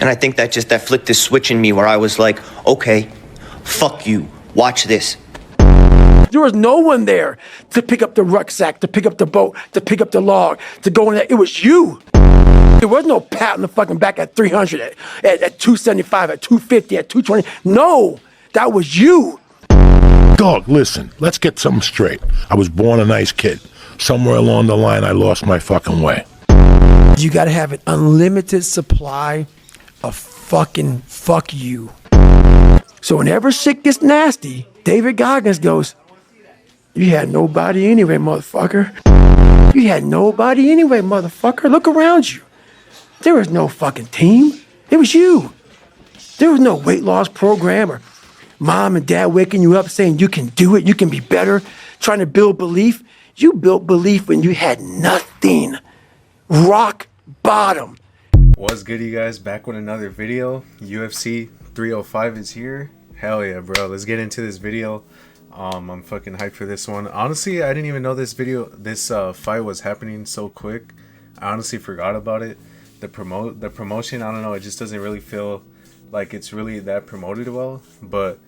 And I think that flicked this switch in me where I was like, okay, fuck you. Watch this. There was no one there to pick up the rucksack, to pick up the boat, to pick up the log, to go in there. It was you. There was no pat on the fucking back at 300, at 275, at 250, at 220. No, that was you. Dog, listen, let's get something straight. I was born a nice kid. Somewhere along the line, I lost my fucking way. You gotta have an unlimited supply of fucking fuck you. So whenever shit gets nasty, David Goggins goes, you had nobody anyway, motherfucker. You had nobody anyway, motherfucker. Look around you. There was no fucking team. It was you. There was no weight loss program or mom and dad waking you up saying you can do it, you can be better, trying to build belief. You built belief when you had nothing. Rock bottom. What's good, you guys? Back with another video. UFC 305 is here. Hell yeah, bro. Let's get into this video. I'm fucking hyped for this one. Honestly, I didn't even know this fight was happening so quick. I honestly forgot about it. The promotion, I don't know, it just doesn't really feel like it's really that promoted well, but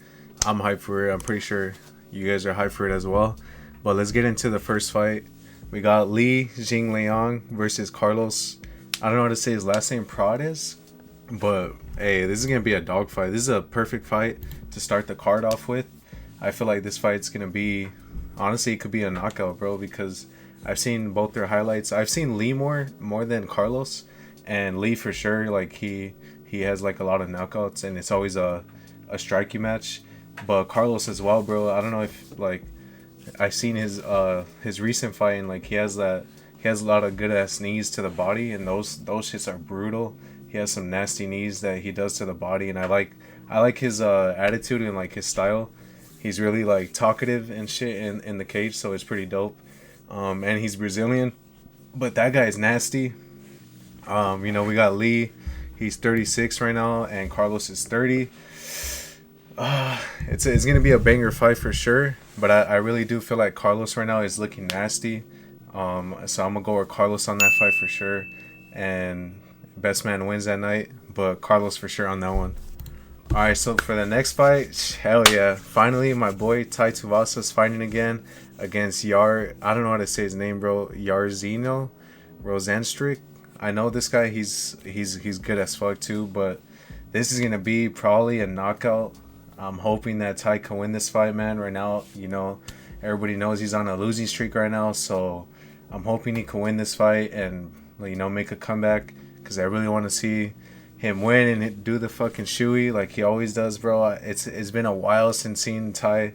I'm hyped for it. I'm pretty sure you guys are hyped for it as well. But let's get into the first fight. We got Li Jingliang versus Carlos. I don't know how to say his last name, Prades, but hey, this is gonna be a dog fight. This is a perfect fight to start the card off with. I feel like this fight's gonna be, honestly, it could be a knockout, bro, because I've seen both their highlights. I've seen Li more than Carlos, and Li for sure, like he has like a lot of knockouts, and it's always a striking match. But Carlos as well, bro. I don't know if, like, I've seen his recent fight, and like he has a lot of good ass knees to the body, and those shits are brutal. He has some nasty knees that he does to the body, and I like his attitude and like his style. He's really like talkative and shit in the cage, so it's pretty dope. And he's Brazilian, but that guy is nasty. You know, we got Lee. He's 36 right now, and Carlos is 30. It's gonna be a banger fight for sure, but I really do feel like Carlos right now is looking nasty. So I'm gonna go with Carlos on that fight for sure, and best man wins that night, but Carlos for sure on that one. Alright, so for the next fight, hell yeah, finally my boy Tai Tuivasa's fighting again against I don't know how to say his name, bro. Jairzinho Rozenstruik. I know this guy, he's good as fuck too, but this is gonna be probably a knockout. I'm hoping that Tai can win this fight, man. Right now, you know, everybody knows he's on a losing streak right now, so I'm hoping he can win this fight and, you know, make a comeback, because I really want to see him win and do the fucking shoey like he always does, bro. It's been a while since seeing Tai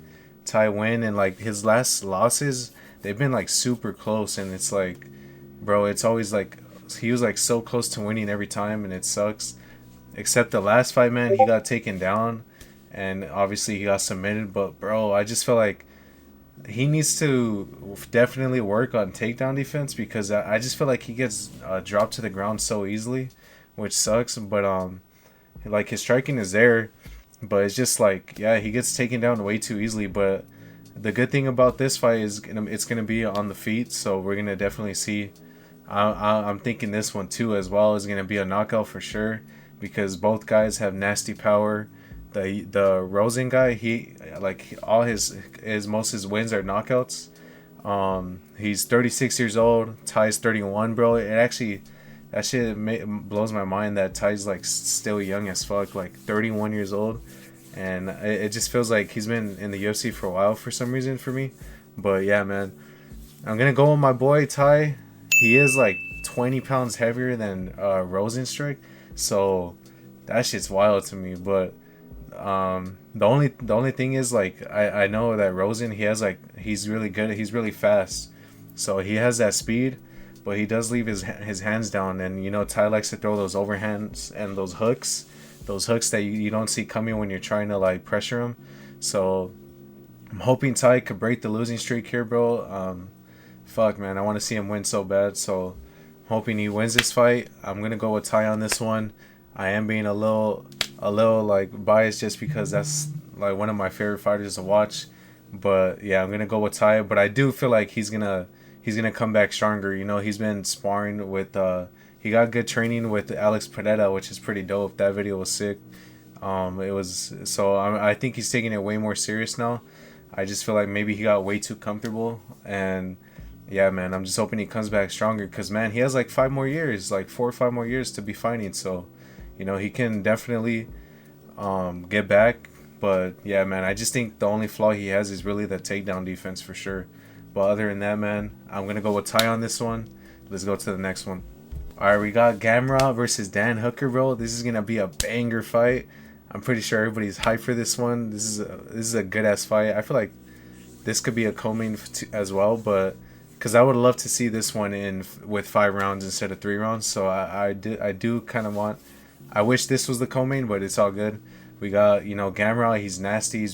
win, and like his last losses, they've been like super close, and it's like, bro, it's always like he was like so close to winning every time, and it sucks. Except the last fight, man, he got taken down, and obviously he got submitted. But bro, I just feel like he needs to definitely work on takedown defense, because I just feel like he gets dropped to the ground so easily, which sucks. But like his striking is there, but it's just like, yeah, he gets taken down way too easily. But the good thing about this fight is it's gonna be on the feet, so we're gonna definitely see. I'm thinking this one too as well is gonna be a knockout for sure, because both guys have nasty power. The Rosen guy, he like all his most of his wins are knockouts. He's 36 years old. Ty's 31, bro. That shit blows my mind that Ty's like still young as fuck, like 31 years old, and it just feels like he's been in the UFC for a while for some reason for me. But yeah, man, I'm gonna go with my boy Ty. He is like 20 pounds heavier than Rozenstruik, so that shit's wild to me. But the only thing is, like, I know that Rosen, he's really good, he's really fast, so he has that speed, but he does leave his hands down, and you know Tai likes to throw those overhands and those hooks that you don't see coming when you're trying to like pressure him. So I'm hoping Tai could break the losing streak here, bro. Fuck, man, I want to see him win so bad, so I'm hoping he wins this fight. I'm gonna go with Tai on this one. I am being a little like biased just because that's like one of my favorite fighters to watch. But yeah, I'm gonna go with Tai. But I do feel like he's gonna come back stronger. You know, he's been sparring with he got good training with Alex Pereira, which is pretty dope. That video was sick. It was so I think he's taking it way more serious now. I just feel like maybe he got way too comfortable, and yeah, man, I'm just hoping he comes back stronger because, man, he has like 5 more years, like 4 or 5 more years to be fighting. So, he can definitely get back. But yeah, man, I just think the only flaw he has is really the takedown defense for sure. But other than that, man, I'm gonna go with Ty on this one. Let's go to the next one. All right, we got Gamrot versus Dan Hooker, bro. This is gonna be a banger fight. I'm pretty sure everybody's hyped for this one. This is a good ass fight. I feel like this could be a co-main as well, but because I would love to see this one in with 5 rounds instead of 3 rounds. So I do kind of want. I wish this was the co-main, but it's all good. We got Gamrot. He's nasty.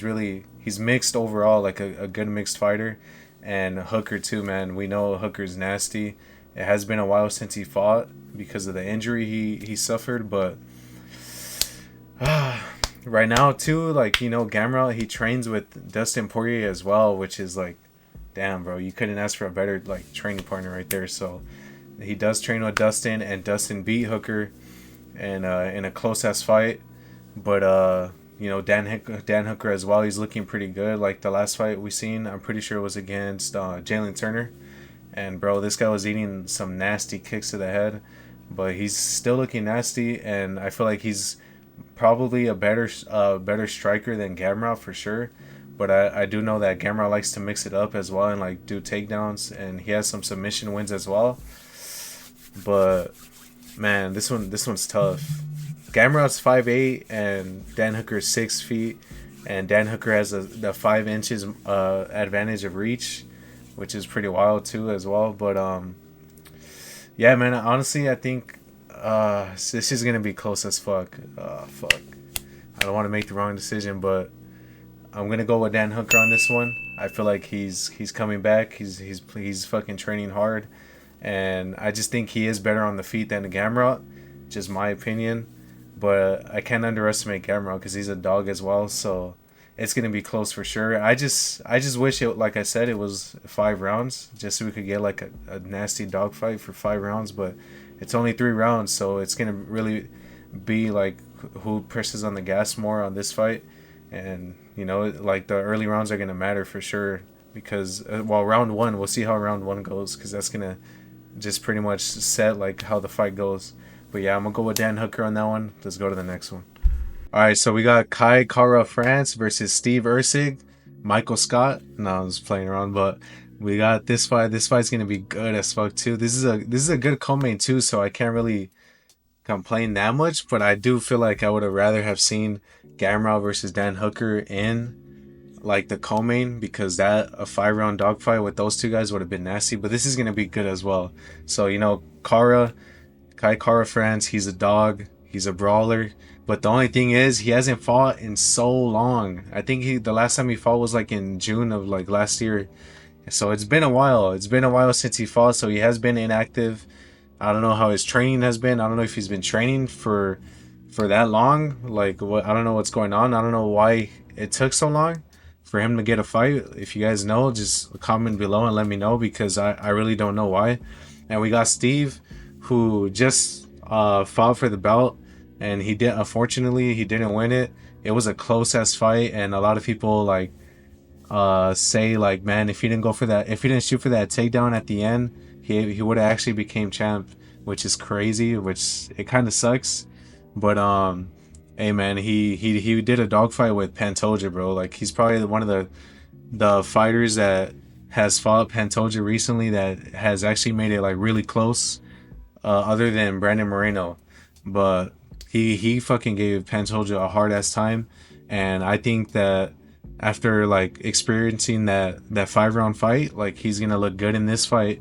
He's mixed overall, like a good mixed fighter, and Hooker too, man. We know Hooker's nasty. It has been a while since he fought because of the injury he suffered, but right now too, like Gamrot, he trains with Dustin Poirier as well, which is like, damn, bro, you couldn't ask for a better like training partner right there. So he does train with Dustin, and Dustin beat Hooker, and in a close ass fight. But Dan Hooker as well, he's looking pretty good. Like the last fight we seen, I'm pretty sure it was against Jalen Turner, and bro, this guy was eating some nasty kicks to the head, but he's still looking nasty, and I feel like he's probably a better striker than Gamrot for sure. But I do know that Gamrot likes to mix it up as well and like do takedowns, and he has some submission wins as well. But man, this one's tough. Gamrot's 5'8" and Dan Hooker's 6 feet, and Dan Hooker has the 5 inches advantage of reach, which is pretty wild too as well. But yeah, man, honestly, I think this is gonna be close as fuck. Fuck, I don't want to make the wrong decision, but I'm gonna go with Dan Hooker on this one. I feel like he's coming back. He's fucking training hard, and I just think he is better on the feet than Gamrot. Just my opinion. But I can't underestimate Gamrot because he's a dog as well. So it's gonna be close for sure. I just wish it, like I said, it was 5 rounds, just so we could get like a nasty dog fight for 5 rounds. But it's only 3 rounds, so it's gonna really be like who presses on the gas more on this fight. And like the early rounds are gonna matter for sure because round 1, we'll see how round 1 goes because that's gonna just pretty much set like how the fight goes. But yeah, I'm gonna go with Dan Hooker on that one. Let's go to the next one. All right, so we got Kai Kara France versus Steve Erceg, Michael Scott. No, I was playing around, but we got this fight. This fight's gonna be good as fuck too. This is a good co-main too, so I can't really complain that much. But I do feel like I would have rather have seen Gamrot versus Dan Hooker in like the co-main because that a 5-round dogfight with those two guys would have been nasty. But this is gonna be good as well. So Kai Kara France, he's a dog, he's a brawler, but the only thing is he hasn't fought in so long. I think the last time he fought was like in June of like last year. So it's been a while. It's been a while since he fought, so he has been inactive. I don't know how his training has been. I don't know if he's been training for that long. Like what, I don't know what's going on. I don't know why it took so long for him to get a fight. If you guys know, just comment below and let me know because I really don't know why. And we got Steve, who just fought for the belt, and unfortunately he didn't win it. It was a close ass fight, and a lot of people like say like, man, if he didn't shoot for that takedown at the end, he would have actually became champ, which is crazy, which it kind of sucks. But hey man, he did a dogfight with Pantoja, bro. Like he's probably one of the fighters that has fought Pantoja recently that has actually made it like really close. Other than Brandon Moreno, but he fucking gave Pantoja a hard ass time, and I think that after like experiencing that 5-round fight, like he's gonna look good in this fight,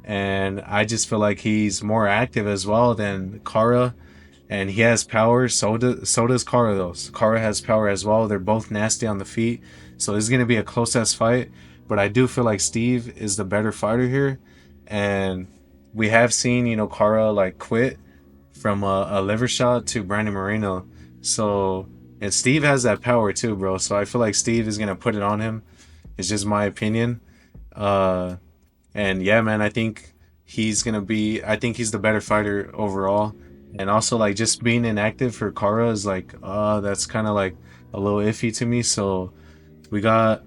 and I just feel like he's more active as well than Kara, and he has power. So does Kara though. So Kara has power as well. They're both nasty on the feet, so this is gonna be a close ass fight. But I do feel like Steve is the better fighter here, and we have seen, Kara like quit from a liver shot to Brandon Moreno. So, and Steve has that power too, bro. So I feel like Steve is going to put it on him. It's just my opinion. And yeah, man, I think I think he's the better fighter overall. And also like just being inactive for Kara is like that's kind of like a little iffy to me. So we got,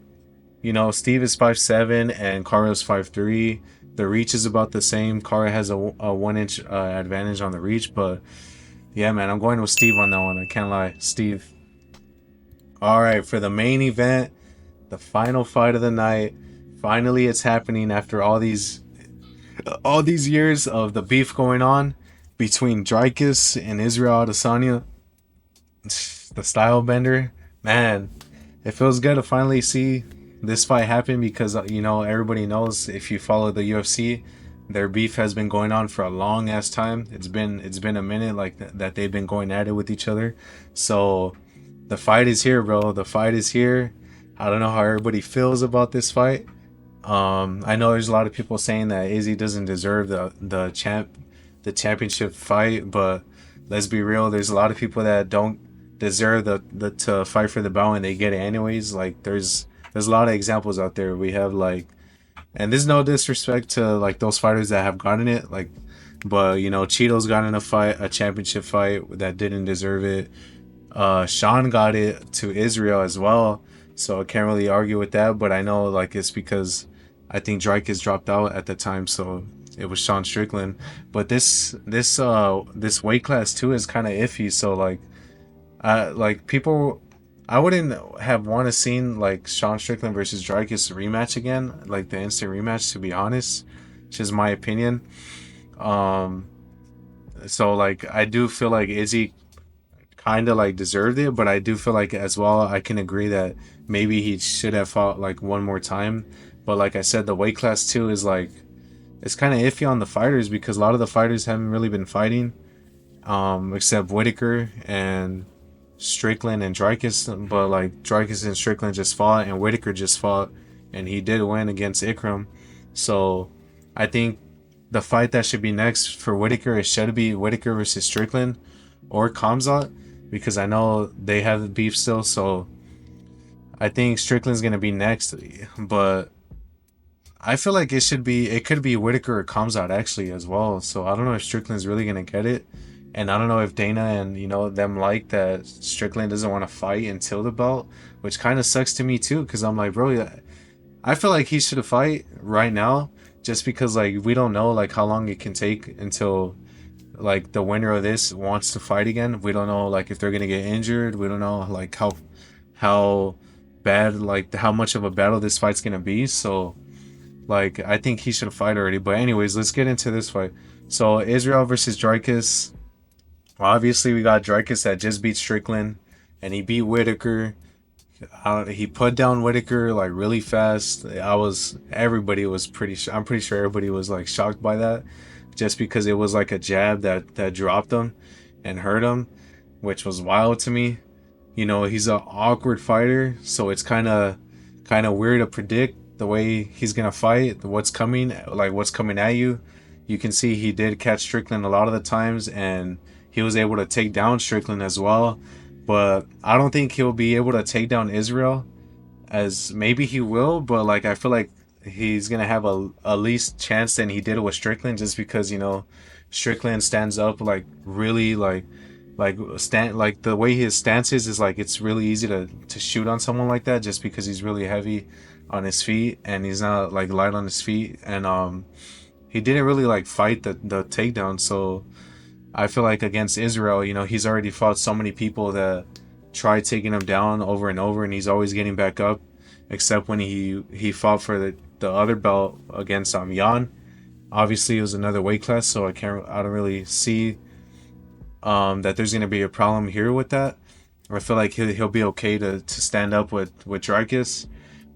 Steve is 5'7" and Kara's 5'3". The reach is about the same. Kara has a 1 inch advantage on the reach, but yeah, man, I'm going with Steve on that one. I can't lie, Steve. All right, for the main event, the final fight of the night. Finally, it's happening after all these years of the beef going on between Dricus and Israel Adesanya. The style bender, man, it feels good to finally see this fight happen because everybody knows, if you follow the UFC, their beef has been going on for a long ass time. It's been a minute like that they've been going at it with each other. So the fight is here, bro. The fight is here. I don't know how everybody feels about this fight. I know there's a lot of people saying that Izzy doesn't deserve the championship fight, but let's be real. There's a lot of people that don't deserve the to fight for the belt and they get it anyways. Like there's a lot of examples out there. We have like, and there's no disrespect to like those fighters that have gotten it, like, but Cheeto's got in a championship fight that didn't deserve it. Sean got it to Israel as well, so I can't really argue with that. But I know like it's because I think Dricus dropped out at the time, so it was Sean Strickland. But this weight class too is kind of iffy. So like people, I wouldn't have want to seen like Sean Strickland versus Dricus rematch again, like the instant rematch, to be honest. Which is my opinion. So like I do feel like Izzy kind of like deserved it, but I do feel like as well I can agree that maybe he should have fought like one more time. But like I said, the weight class too is like, it's kind of iffy on the fighters because a lot of the fighters haven't really been fighting, except Whitaker and Strickland and Dricus. But like Dricus and Strickland just fought and Whitaker just fought, and he did win against Ikram. So I think the fight that should be next for Whitaker, it should be Whitaker versus Strickland or Khamzat, because I know they have the beef still. So I think Strickland's gonna be next, but I feel like it could be Whitaker or Khamzat actually as well. So I don't know if Strickland's really gonna get it, and I don't know if Dana and them like that Strickland doesn't want to fight until the belt, which kind of sucks to me too, because I'm like, bro, I feel like he should fight right now, just because like we don't know like how long it can take until like the winner of this wants to fight again. We don't know like if they're gonna get injured. We don't know like how bad, like how much of a battle this fight's gonna be. So like I think he should fight already. But anyways, let's get into this fight. So Israel versus Dricus. Obviously we got Dricus that just beat Strickland, and he beat Whitaker. He put down Whitaker like really fast. I'm pretty sure everybody was like shocked by that, just because it was like a jab that dropped him and hurt him, which was wild to me. He's an awkward fighter, so it's kind of weird to predict the way he's gonna fight, what's coming at you. You can see he did catch Strickland a lot of the times, and he was able to take down Strickland as well. But I don't think he'll be able to take down Israel, as maybe he will, but like I feel like he's gonna have a least chance than he did with Strickland, just because Strickland stands up like really like the way his stance is like it's really easy to shoot on someone like that, just because he's really heavy on his feet and he's not like light on his feet, and he didn't really like fight the takedown. So I feel like against Israel, he's already fought so many people that try taking him down over and over, and he's always getting back up, except when he fought for the other belt against Jan. Obviously it was another weight class, so I don't really see that there's going to be a problem here with that. I feel like he'll be okay to stand up with Dricus,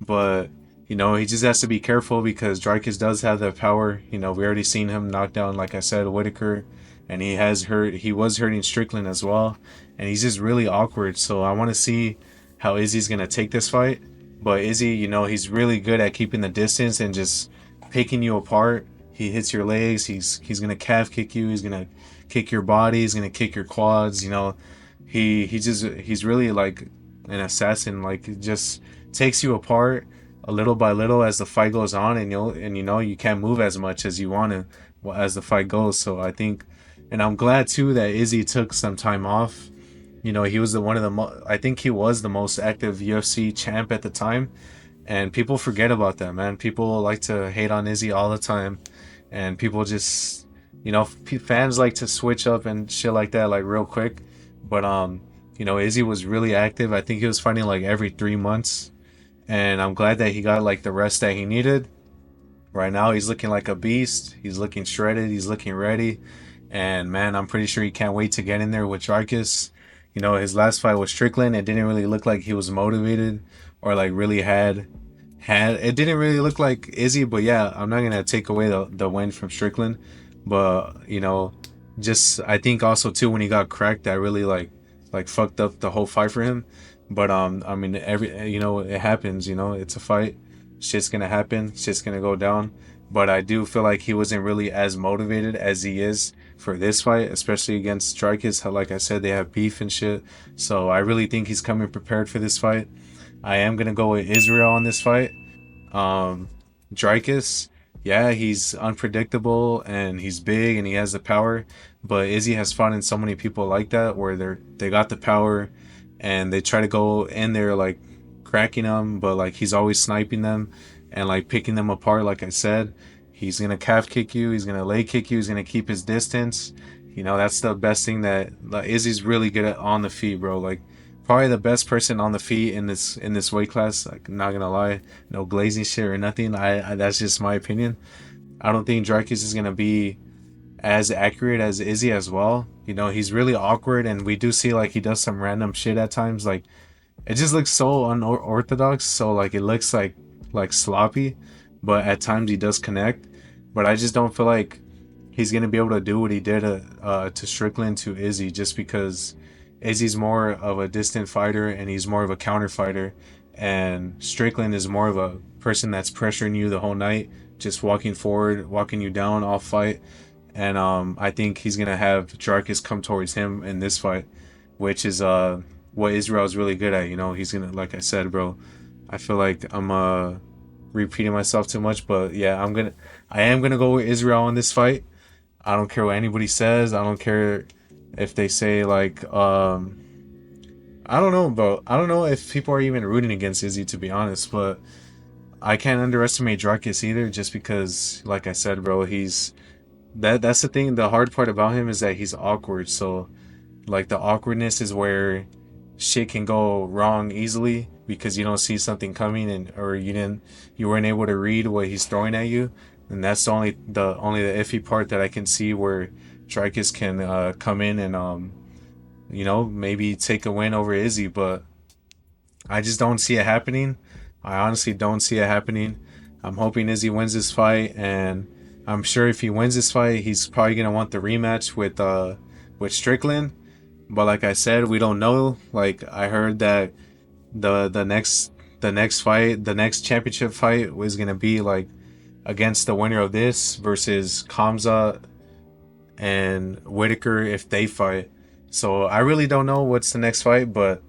but he just has to be careful, because Dricus does have the power. We already seen him knock down, like I said, Whitaker, and he was hurting Strickland as well, and he's just really awkward. So I want to see how Izzy's going to take this fight. But Izzy, he's really good at keeping the distance and just picking you apart. He hits your legs, he's going to calf kick you, he's going to kick your body, he's going to kick your quads. He's really like an assassin. Like, it just takes you apart a little by little as the fight goes on, and you can't move as much as you want to. as the fight goes. So I think, and I'm glad too that Izzy took some time off. You know, he was the one of the I think he was the most active UFC champ at the time, and people forget about that, man. People like to hate on Izzy all the time, and people just, you know, fans like to switch up and shit like that, like real quick. But you know, Izzy was really active. I think he was fighting like every 3 months, and I'm glad that he got like the rest that he needed. Right now, he's looking like a beast. He's looking shredded. He's looking ready. And man, I'm pretty sure he can't wait to get in there with Jarkus. You know, his last fight with Strickland, it didn't really look like he was motivated or like really had it didn't really look like Izzy, but yeah, I'm not gonna take away the win from Strickland. But you know, just I think also too when he got cracked, that really like fucked up the whole fight for him. But I mean, every, you know, it happens. You know, it's a fight. Shit's gonna happen. Shit's gonna go down. But I do feel like he wasn't really as motivated as he is for this fight, especially against Strikers. Like I said, they have beef and shit. So I really think he's coming prepared for this fight. I am gonna go with Israel on this fight. Dricus, yeah, he's unpredictable and he's big and he has the power, but Izzy has fought in so many people like that where they got the power and they try to go in there like cracking them, but like he's always sniping them and like picking them apart. Like I said, he's gonna calf kick you, he's gonna leg kick you, he's gonna keep his distance. You know, that's the best thing that like, Izzy's really good at on the feet, bro. Like probably the best person on the feet in this weight class. Like, not gonna lie, no glazing shit or nothing. I that's just my opinion. I don't think Dracus is gonna be as accurate as Izzy as well. You know, he's really awkward, and we do see like he does some random shit at times. Like it just looks so unorthodox. So like it looks like sloppy, but at times he does connect. But I just don't feel like he's gonna be able to do what he did to Strickland to Izzy, just because Izzy's more of a distant fighter and he's more of a counter fighter, and Strickland is more of a person that's pressuring you the whole night, just walking forward, walking you down all fight. And I think he's gonna have Jarkus come towards him in this fight, which is what Israel's really good at. You know, he's gonna, like I said, bro, I feel like I'm repeating myself too much, but yeah, I am gonna go with Israel in this fight. I don't care what anybody says. I don't care if they say like I don't know, bro. I don't know if people are even rooting against Izzy, to be honest, but I can't underestimate Jarkus either, just because like I said, bro, that's the thing. The hard part about him is that he's awkward. So like the awkwardness is where shit can go wrong easily, because you don't see something coming, and or you weren't able to read what he's throwing at you. And that's the only iffy part that I can see where Tricus can come in and you know, maybe take a win over Izzy, but I just don't see it happening. I honestly don't see it happening. I'm hoping Izzy wins this fight, and I'm sure if he wins this fight, he's probably gonna want the rematch with Strickland. But like I said, we don't know. Like I heard that the next fight, the next championship fight was gonna be like against the winner of this versus Kamza and Whitaker if they fight. So I really don't know what's the next fight, but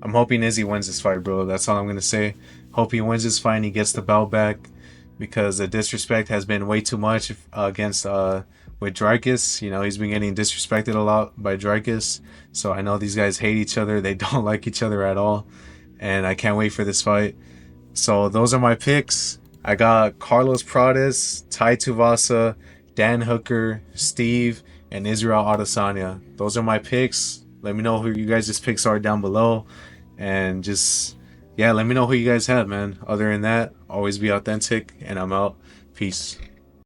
I'm hoping Izzy wins this fight, bro. That's all I'm gonna say. Hope he wins this fight and he gets the belt back, because the disrespect has been way too much against with Dricus. You know, he's been getting disrespected a lot by Dricus. So I know these guys hate each other. They don't like each other at all. And I can't wait for this fight. So those are my picks. I got Carlos Pradas, Tai Tuivasa, Dan Hooker, Steve, and Israel Adesanya. Those are my picks. Let me know who you guys' picks are down below. And just, yeah, let me know who you guys have, man. Other than that, always be authentic, and I'm out. Peace.